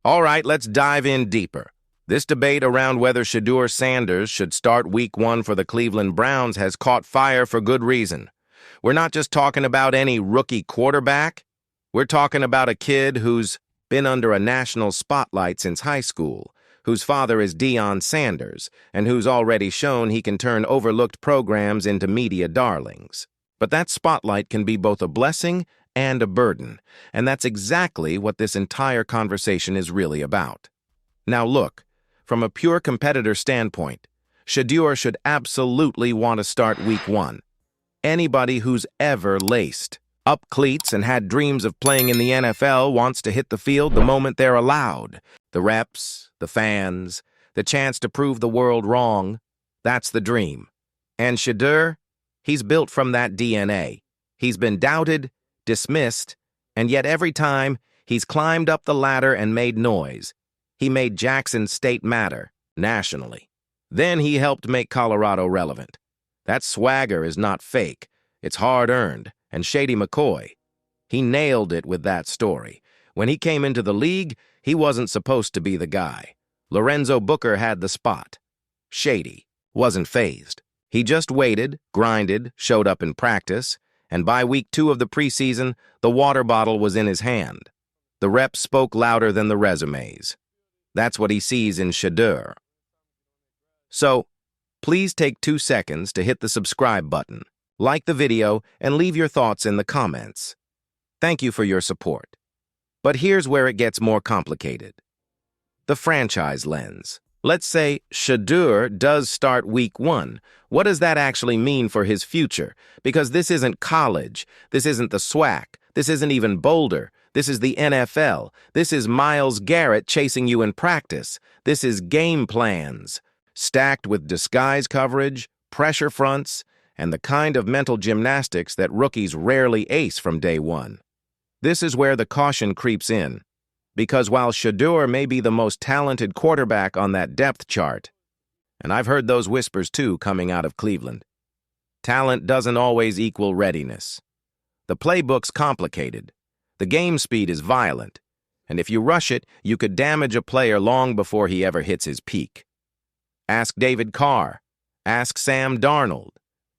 All right, let's dive in deeper. This debate around whether Shedeur Sanders should start Week 1 for the Cleveland Browns has caught fire for good reason. We're not just talking about any rookie quarterback. We're talking about a kid who's been under a national spotlight since high school, whose father is Deion Sanders, and who's already shown he can turn overlooked programs into media darlings. But that spotlight can be both a blessing and a burden, and that's exactly what this entire conversation is really about. Now look, from a pure competitor standpoint, Shedeur should absolutely want to start Week 1. Anybody who's ever laced up cleats and had dreams of playing in the NFL wants to hit the field the moment they're allowed. The reps, the fans, the chance to prove the world wrong, that's the dream. And Shedeur, he's built from that DNA. He's been doubted, dismissed, and yet every time he's climbed up the ladder and made noise. He made Jackson State matter, nationally. Then he helped make Colorado relevant. That swagger is not fake. It's hard-earned, and Shady McCoy. He nailed it with that story. When he came into the league, he wasn't supposed to be the guy. Lorenzo Booker had the spot. Shady wasn't fazed. He just waited, grinded, showed up in practice, and by week 2 of the preseason, the water bottle was in his hand. The reps spoke louder than the resumes. That's what he sees in Shedeur. So, please take 2 seconds to hit the subscribe button, like the video, and leave your thoughts in the comments. Thank you for your support. But here's where it gets more complicated. The franchise lens. Let's say Shedeur does start Week 1. What does that actually mean for his future? Because this isn't college. This isn't the SWAC. This isn't even Boulder. This is the NFL. This is Myles Garrett chasing you in practice. This is game plans, stacked with disguise coverage, pressure fronts, and the kind of mental gymnastics that rookies rarely ace from day one. This is where the caution creeps in. Because while Shedeur may be the most talented quarterback on that depth chart, and I've heard those whispers too coming out of Cleveland, talent doesn't always equal readiness. The playbook's complicated. The game speed is violent, and if you rush it, you could damage a player long before he ever hits his peak. Ask David Carr. Ask Sam Darnold.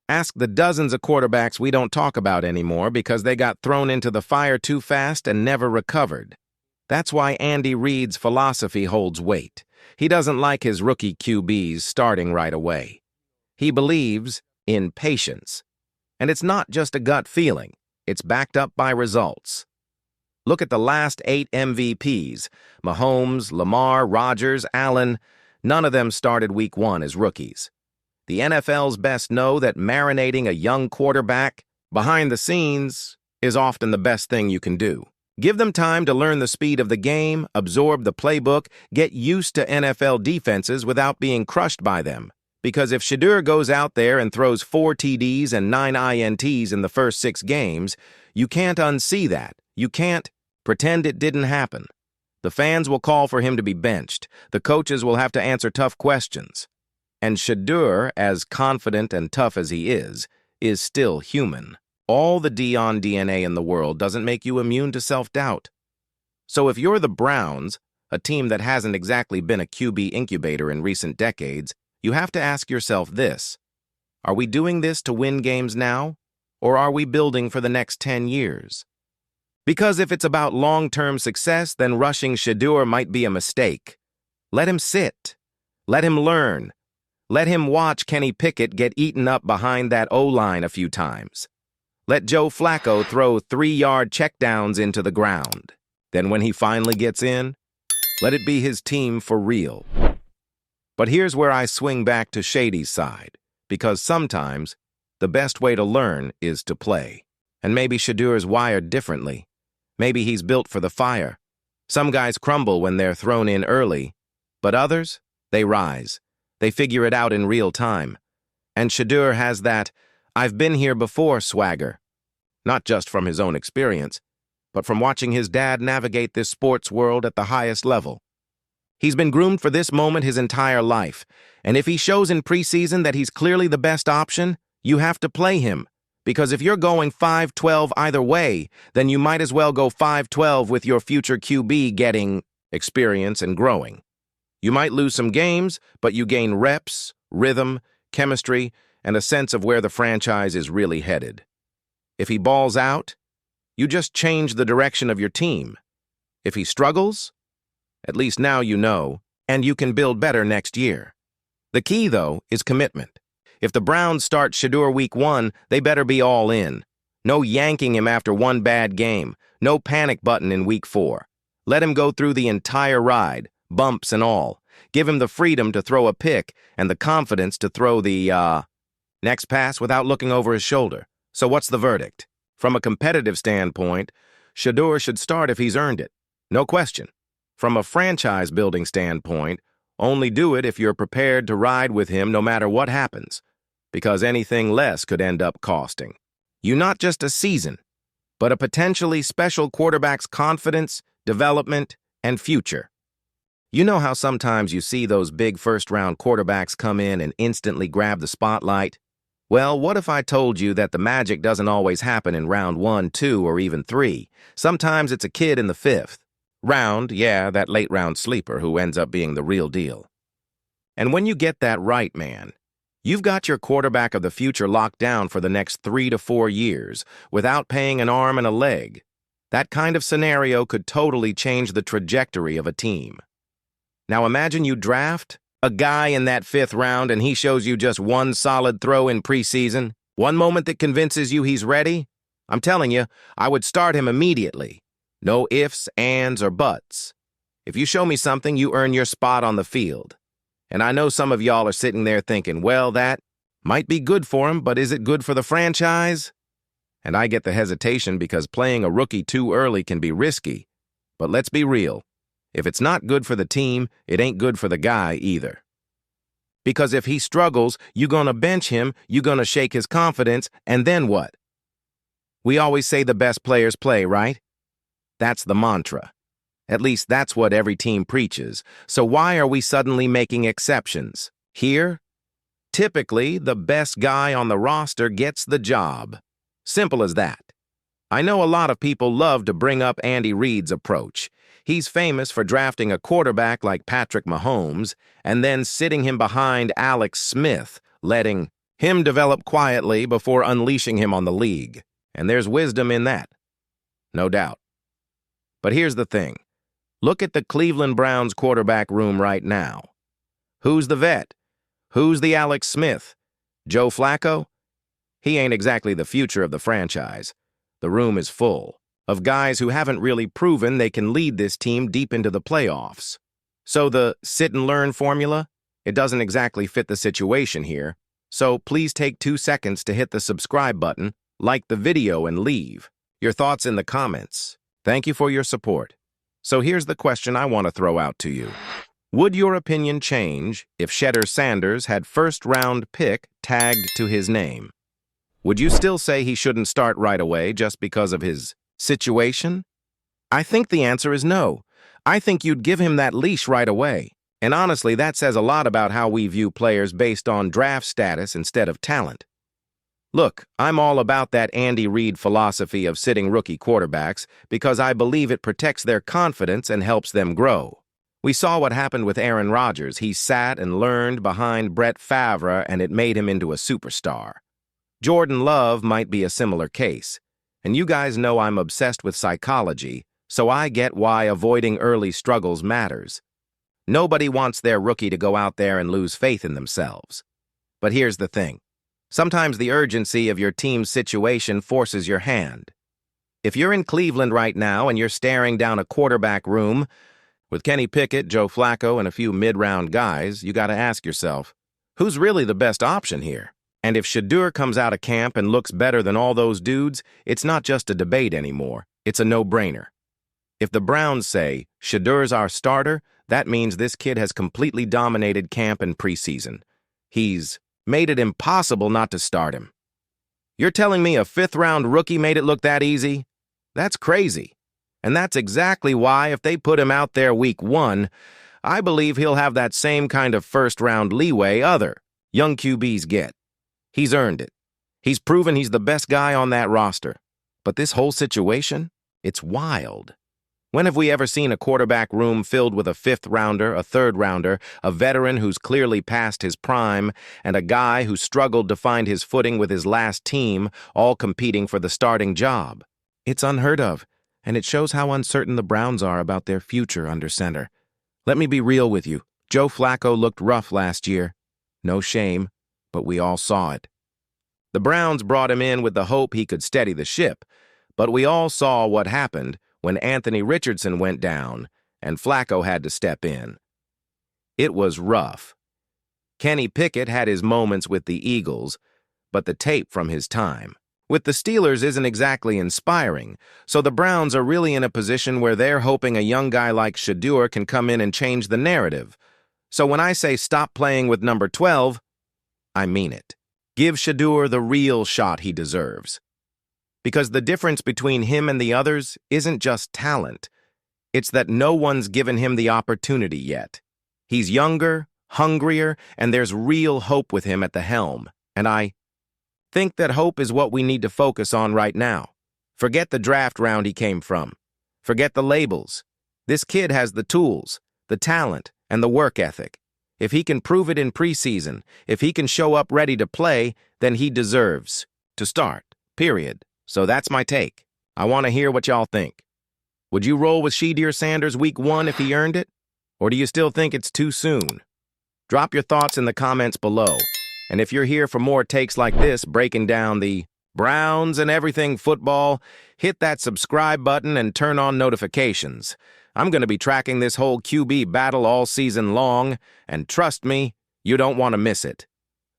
Ask the dozens of quarterbacks we don't talk about anymore because they got thrown into the fire too fast and never recovered. That's why Andy Reid's philosophy holds weight. He doesn't like his rookie QBs starting right away. He believes in patience. And it's not just a gut feeling. It's backed up by results. Look at the last 8 MVPs. Mahomes, Lamar, Rodgers, Allen. None of them started Week 1 as rookies. The NFL's best know that marinating a young quarterback behind the scenes is often the best thing you can do. Give them time to learn the speed of the game, absorb the playbook, get used to NFL defenses without being crushed by them. Because if Shedeur goes out there and throws 4 TDs and 9 INTs in the first 6 games, you can't unsee that. You can't pretend it didn't happen. The fans will call for him to be benched. The coaches will have to answer tough questions. And Shedeur, as confident and tough as he is still human. All the Deion DNA in the world doesn't make you immune to self-doubt. So if you're the Browns, a team that hasn't exactly been a QB incubator in recent decades, you have to ask yourself this: are we doing this to win games now, or are we building for the next 10 years? Because if it's about long-term success, then rushing Shedeur might be a mistake. Let him sit. Let him learn. Let him watch Kenny Pickett get eaten up behind that O-line a few times. Let Joe Flacco throw 3-yard checkdowns into the ground. Then when he finally gets in, let it be his team for real. But here's where I swing back to Shady's side, because sometimes the best way to learn is to play. And maybe Shedeur's wired differently. Maybe he's built for the fire. Some guys crumble when they're thrown in early, but others, they rise. They figure it out in real time. And Shedeur has that "I've been here before" swagger. Not just from his own experience, but from watching his dad navigate this sports world at the highest level. He's been groomed for this moment his entire life, and if he shows in preseason that he's clearly the best option, you have to play him. Because if you're going 5-12 either way, then you might as well go 5-12 with your future QB getting experience, and growing. You might lose some games, but you gain reps, rhythm, chemistry, and a sense of where the franchise is really headed. If he balls out, you just change the direction of your team. If he struggles, at least now you know, and you can build better next year. The key, though, is commitment. If the Browns start Shedeur week 1, they better be all in. No yanking him after one bad game. No panic button in week 4. Let him go through the entire ride, bumps and all. Give him the freedom to throw a pick and the confidence to throw the, next pass without looking over his shoulder. So what's the verdict? From a competitive standpoint, Shedeur should start if he's earned it. No question. From a franchise-building standpoint, only do it if you're prepared to ride with him no matter what happens, because anything less could end up costing you not just a season, but a potentially special quarterback's confidence, development, and future. You know how sometimes you see those big first-round quarterbacks come in and instantly grab the spotlight? Well, what if I told you that the magic doesn't always happen in round 1, 2, or even 3? Sometimes it's a kid in the 5th round, yeah, that late-round sleeper who ends up being the real deal. And when you get that right, man, you've got your quarterback of the future locked down for the next 3 to 4 years without paying an arm and a leg. That kind of scenario could totally change the trajectory of a team. Now imagine you draft a guy in that 5th round and he shows you just one solid throw in preseason, one moment that convinces you he's ready. I'm telling you, I would start him immediately. No ifs, ands, or buts. If you show me something, you earn your spot on the field. And I know some of y'all are sitting there thinking, well, that might be good for him, but is it good for the franchise? And I get the hesitation because playing a rookie too early can be risky. But let's be real. If it's not good for the team, it ain't good for the guy either. Because if he struggles, you're gonna bench him, you're gonna shake his confidence, and then what? We always say the best players play, right? That's the mantra. At least that's what every team preaches. So why are we suddenly making exceptions? Here, typically, the best guy on the roster gets the job. Simple as that. I know a lot of people love to bring up Andy Reid's approach. He's famous for drafting a quarterback like Patrick Mahomes and then sitting him behind Alex Smith, letting him develop quietly before unleashing him on the league. And there's wisdom in that. No doubt. But here's the thing. Look at the Cleveland Browns quarterback room right now. Who's the vet? Who's the Alex Smith? Joe Flacco? He ain't exactly the future of the franchise. The room is full of guys who haven't really proven they can lead this team deep into the playoffs. So the sit-and-learn formula, it doesn't exactly fit the situation here. So please take 2 seconds to hit the subscribe button, like the video, and leave your thoughts in the comments. Thank you for your support. So here's the question I want to throw out to you. Would your opinion change if Shedeur Sanders had first-round pick tagged to his name? Would you still say he shouldn't start right away just because of his situation? I think the answer is no. I think you'd give him that leash right away. And honestly, that says a lot about how we view players based on draft status instead of talent. Look, I'm all about that Andy Reid philosophy of sitting rookie quarterbacks because I believe it protects their confidence and helps them grow. We saw what happened with Aaron Rodgers. He sat and learned behind Brett Favre, and it made him into a superstar. Jordan Love might be a similar case. And you guys know I'm obsessed with psychology, so I get why avoiding early struggles matters. Nobody wants their rookie to go out there and lose faith in themselves. But here's the thing. Sometimes the urgency of your team's situation forces your hand. If you're in Cleveland right now and you're staring down a quarterback room with Kenny Pickett, Joe Flacco, and a few mid-round guys, you gotta ask yourself, who's really the best option here? And if Shedeur comes out of camp and looks better than all those dudes, it's not just a debate anymore. It's a no-brainer. If the Browns say, Shedeur's our starter, that means this kid has completely dominated camp and preseason. He's made it impossible not to start him. You're telling me a 5th-round rookie made it look that easy? That's crazy. And that's exactly why if they put him out there week 1, I believe he'll have that same kind of first-round leeway other young QBs get. He's earned it. He's proven he's the best guy on that roster. But this whole situation, it's wild. When have we ever seen a quarterback room filled with a fifth rounder, a third rounder, a veteran who's clearly past his prime, and a guy who struggled to find his footing with his last team, all competing for the starting job? It's unheard of, and it shows how uncertain the Browns are about their future under center. Let me be real with you. Joe Flacco looked rough last year. No shame, but we all saw it. The Browns brought him in with the hope he could steady the ship, but we all saw what happened when Anthony Richardson went down and Flacco had to step in. It was rough. Kenny Pickett had his moments with the Eagles, but the tape from his time with the Steelers isn't exactly inspiring, so the Browns are really in a position where they're hoping a young guy like Shedeur can come in and change the narrative. So when I say stop playing with number 12, I mean it. Give Shedeur the real shot he deserves. Because the difference between him and the others isn't just talent. It's that no one's given him the opportunity yet. He's younger, hungrier, and there's real hope with him at the helm. And I think that hope is what we need to focus on right now. Forget the draft round he came from. Forget the labels. This kid has the tools, the talent, and the work ethic. If he can prove it in preseason, if he can show up ready to play, then he deserves to start, period. So that's my take. I want to hear what y'all think. Would you roll with Shedeur Sanders week 1 if he earned it? Or do you still think it's too soon? Drop your thoughts in the comments below. And if you're here for more takes like this, breaking down the Browns and everything football, hit that subscribe button and turn on notifications. I'm going to be tracking this whole QB battle all season long, and trust me, you don't want to miss it.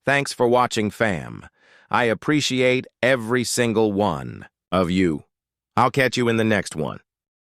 Thanks for watching, fam. I appreciate every single one of you. I'll catch you in the next one.